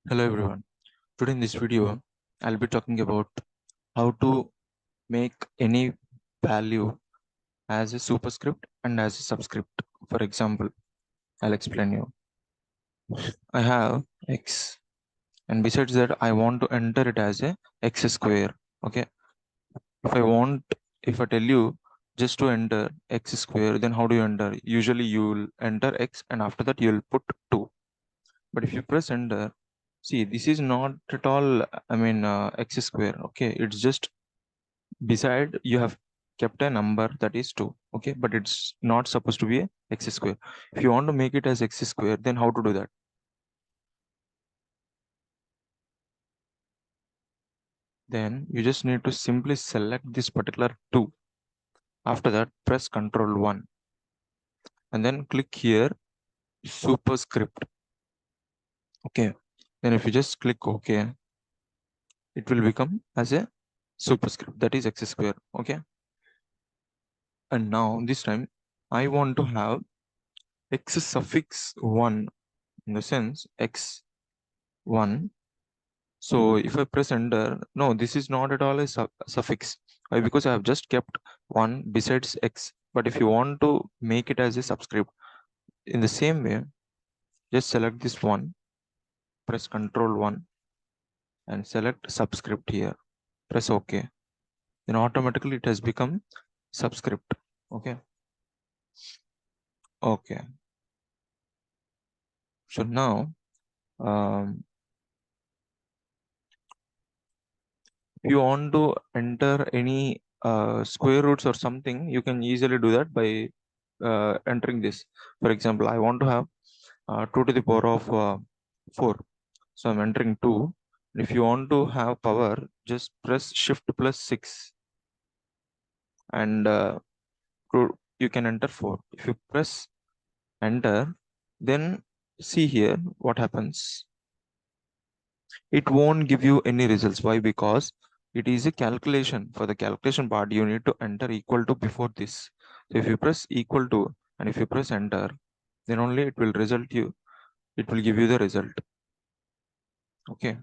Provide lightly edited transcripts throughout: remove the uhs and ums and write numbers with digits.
Hello everyone. Today in this video, I'll be talking about how to make any value as a superscript and as a subscript. For example, I'll explain you. I have x, and besides that, I want to enter it as a x square. Okay. If I want, if I tell you just to enter x square, then how do you enter? Usually you'll enter x and after that you'll put 2. But if you press enter, see, this is not at all, x square. Okay. It's just beside you have kept a number that is 2. Okay, but it's not supposed to be a x square. If you want to make it as x square, then how to do that? Then you just need to simply select this particular 2. After that, press Ctrl 1 and then click here superscript. Okay, then if you just click OK, it will become as a superscript, that is x square. Okay, and now this time I want to have x suffix 1, in the sense x1. So if I press enter, no, this is not at all a suffix. Why? Because I have just kept 1 besides x. But if you want to make it as a subscript, in the same way, just select this one, press Ctrl 1 and select subscript here. Press OK. Then automatically it has become subscript. Okay. Okay. So now, if you want to enter any square roots or something, you can easily do that by entering this. For example, I want to have 2 to the power of 4. So I'm entering 2. If you want to have power, just press shift plus 6 and you can enter 4. If you press enter, then see here what happens. It won't give you any results. Why? Because it is a calculation. For the calculation part, you need to enter equal to before this. So if you press equal to and if you press enter, then only it will give you the result. Okay.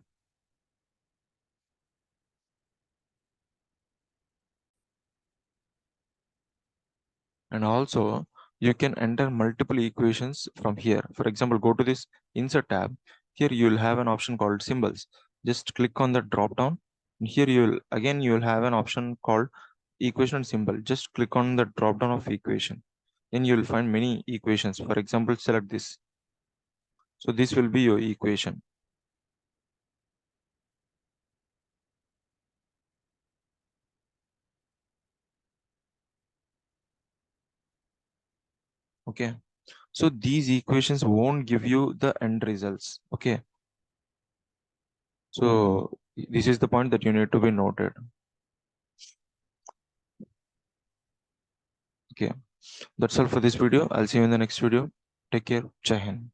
And also you can enter multiple equations from here. For example, go to this insert tab. Here you will have an option called symbols. Just click on the drop down. And here you will have an option called equation symbol. Just click on the drop down of equation. Then you will find many equations. For example, select this. So this will be your equation. Okay. So these equations won't give you the end results. Okay. So this is the point that you need to be noted. Okay. That's all for this video. I'll see you in the next video. Take care. Jai Hind.